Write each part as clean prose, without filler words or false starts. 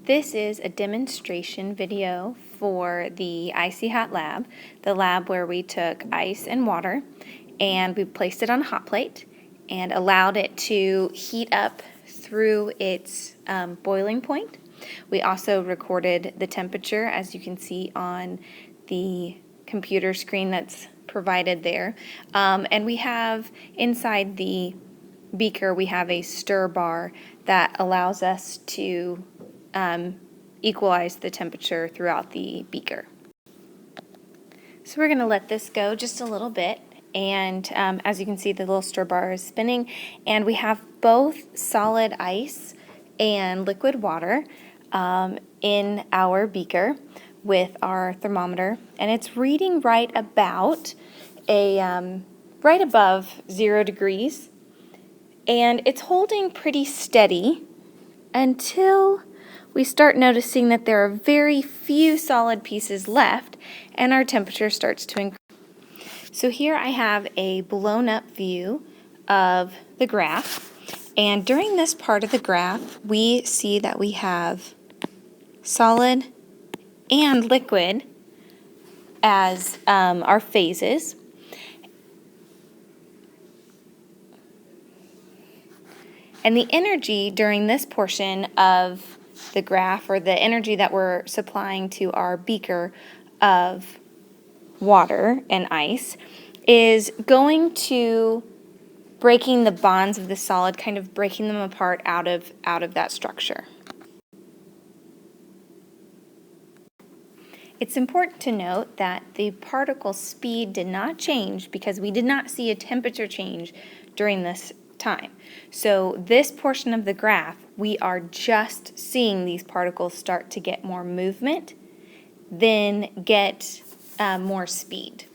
This is a demonstration video for the Icy Hot lab, the lab where we took ice and water and we placed it on a hot plate and allowed it to heat up through its boiling point. We also recorded the temperature, as you can see on the computer screen that's provided there. And we have inside the beaker, we have a stir bar that allows us to equalize the temperature throughout the beaker. So we're going to let this go just a little bit, and as you can see, the little stir bar is spinning, and we have both solid ice and liquid water in our beaker with our thermometer, and it's reading right about right above 0 degrees, and it's holding pretty steady until we start noticing that there are very few solid pieces left and our temperature starts to increase. So here I have a blown up view of the graph, and during this part of the graph we see that we have solid and liquid as our phases. And the energy during this portion of the graph, or the energy that we're supplying to our beaker of water and ice, is going to breaking the bonds of the solid, kind of breaking them apart out of that structure. It's important to note that the particle speed did not change because we did not see a temperature change during this time. So this portion of the graph, we are just seeing these particles start to get more movement, then get more speed.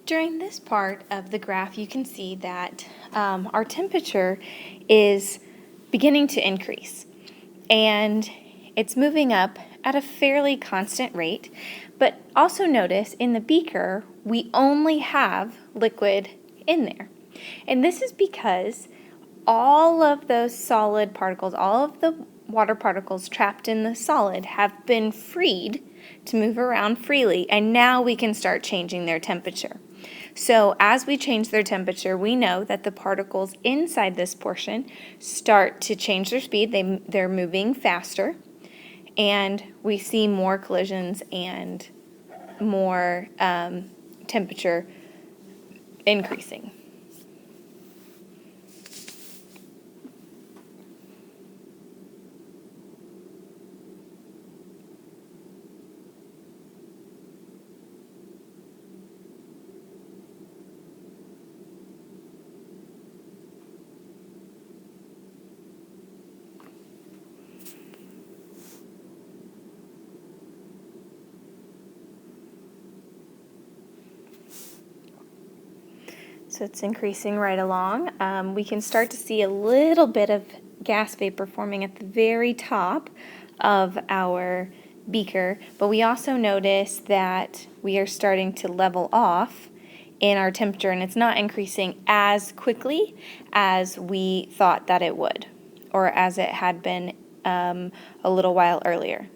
During this part of the graph, you can see that our temperature is beginning to increase, and it's moving up at a fairly constant rate. But also notice in the beaker, we only have liquid in there. And this is because all of those solid particles, all of the water particles trapped in the solid have been freed to move around freely, and now we can start changing their temperature. So as we change their temperature, we know that the particles inside this portion start to change their speed. They're moving faster, and we see more collisions and more temperature increasing. So it's increasing right along. We can start to see a little bit of gas vapor forming at the very top of our beaker, but we also notice that we are starting to level off in our temperature, and it's not increasing as quickly as we thought that it would, or as it had been a little while earlier.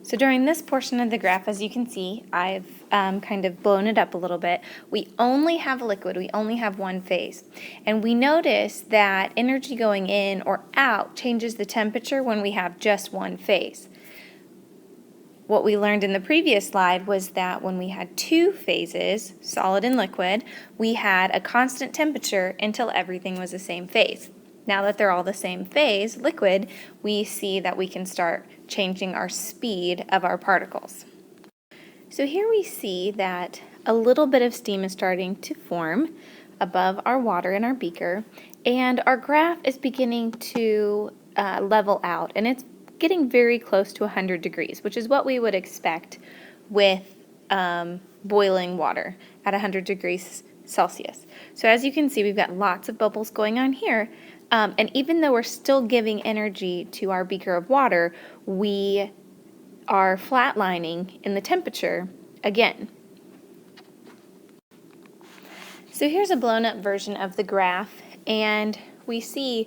So during this portion of the graph, as you can see, I've kind of blown it up a little bit. We only have liquid, we only have one phase. And we notice that energy going in or out changes the temperature when we have just one phase. What we learned in the previous slide was that when we had two phases, solid and liquid, we had a constant temperature until everything was the same phase. Now that they're all the same phase, liquid, we see that we can start changing our speed of our particles. So here we see that a little bit of steam is starting to form above our water in our beaker, and our graph is beginning to level out, and it's getting very close to 100 degrees, which is what we would expect with boiling water at 100 degrees Celsius. So as you can see, we've got lots of bubbles going on here. And even though we're still giving energy to our beaker of water, we are flatlining in the temperature again. So here's a blown up version of the graph, and we see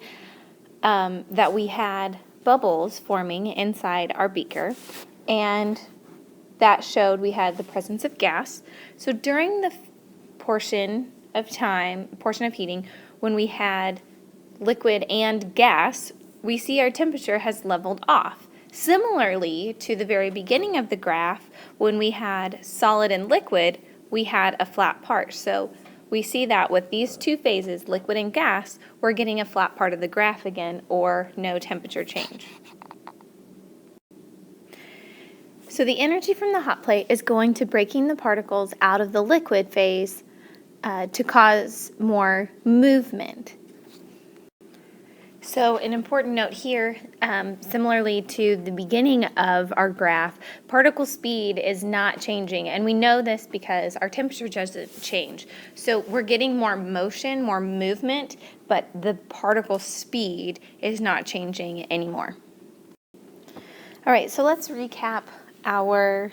that we had bubbles forming inside our beaker, and that showed we had the presence of gas. So during the portion of heating, when we had liquid and gas, we see our temperature has leveled off. Similarly to the very beginning of the graph, when we had solid and liquid, we had a flat part. So we see that with these two phases, liquid and gas, we're getting a flat part of the graph again, or no temperature change. So the energy from the hot plate is going to breaking the particles out of the liquid phase to cause more movement. So an important note here, similarly to the beginning of our graph, particle speed is not changing, and we know this because our temperature doesn't change. So we're getting more motion, more movement, but the particle speed is not changing anymore. All right, so let's recap our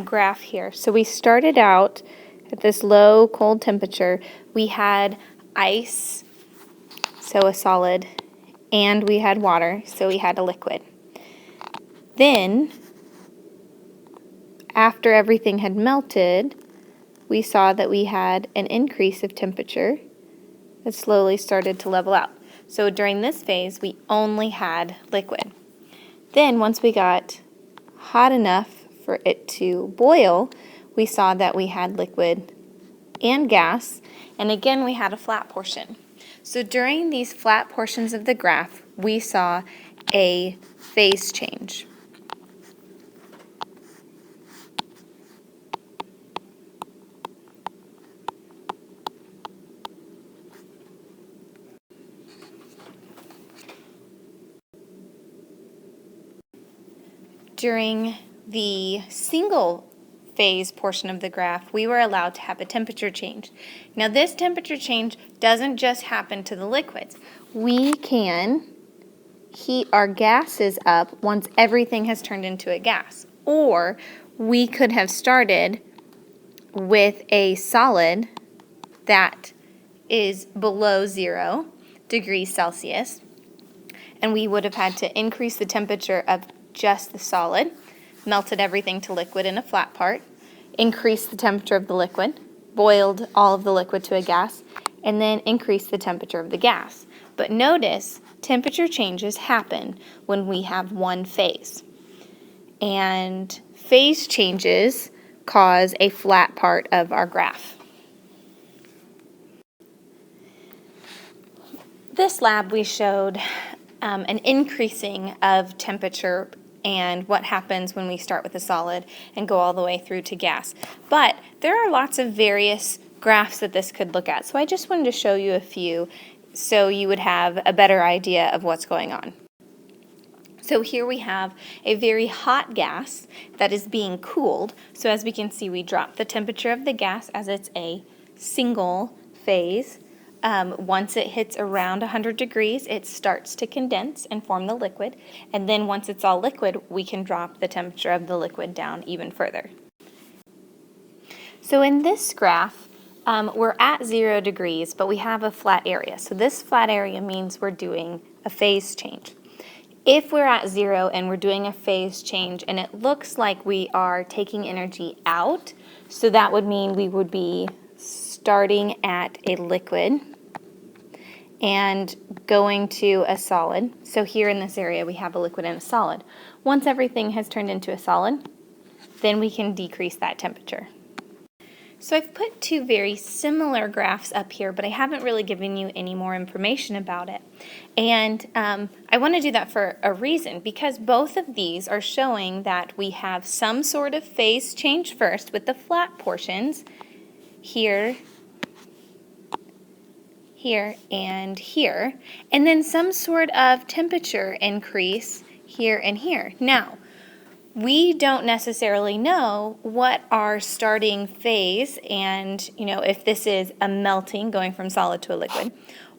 graph here. So we started out at this low, cold temperature. We had ice, so a solid, and we had water, so we had a liquid. Then, after everything had melted, we saw that we had an increase of temperature that slowly started to level out. So during this phase, we only had liquid. Then, once we got hot enough for it to boil, we saw that we had liquid and gas, and again we had a flat portion. So during these flat portions of the graph, we saw a phase change. During the single phase portion of the graph, we were allowed to have a temperature change. Now this temperature change doesn't just happen to the liquids. We can heat our gases up once everything has turned into a gas. Or we could have started with a solid that is below 0 degrees Celsius, and we would have had to increase the temperature of just the solid, melted everything to liquid in a flat part, increased the temperature of the liquid, boiled all of the liquid to a gas, and then increased the temperature of the gas. But notice, temperature changes happen when we have one phase. And phase changes cause a flat part of our graph. This lab we showed an increasing of temperature and what happens when we start with a solid and go all the way through to gas. But there are lots of various graphs that this could look at, so I just wanted to show you a few so you would have a better idea of what's going on. So here we have a very hot gas that is being cooled. So as we can see, we drop the temperature of the gas as it's a single phase. Once it hits around 100 degrees, it starts to condense and form the liquid. And then once it's all liquid, we can drop the temperature of the liquid down even further. So in this graph, we're at 0 degrees, but we have a flat area. So this flat area means we're doing a phase change. If we're at 0 and we're doing a phase change and it looks like we are taking energy out, so that would mean we would be starting at a liquid and going to a solid. So here in this area we have a liquid and a solid. Once everything has turned into a solid, then we can decrease that temperature. So I've put two very similar graphs up here, but I haven't really given you any more information about it. And I want to do that for a reason, because both of these are showing that we have some sort of phase change first with the flat portions here, here, and here, and then some sort of temperature increase here and here. Now, we don't necessarily know what our starting phase and, if this is a melting going from solid to a liquid,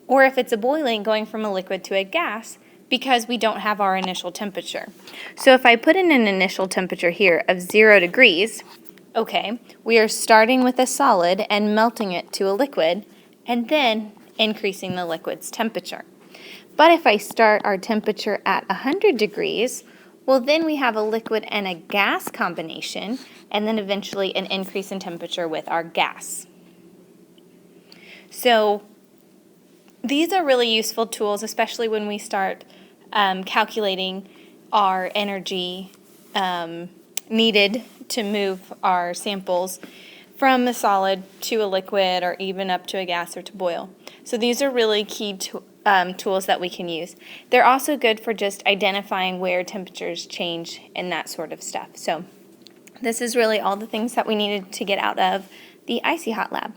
or if it's a boiling going from a liquid to a gas, because we don't have our initial temperature. So if I put in an initial temperature here of 0 degrees, okay, we are starting with a solid and melting it to a liquid, and then increasing the liquid's temperature. But if I start our temperature at 100 degrees, well, then we have a liquid and a gas combination, and then eventually an increase in temperature with our gas. So these are really useful tools, especially when we start calculating our energy needed to move our samples from a solid to a liquid or even up to a gas or to boil. So these are really key tools that we can use. They're also good for just identifying where temperatures change and that sort of stuff. So this is really all the things that we needed to get out of the Icy Hot Lab.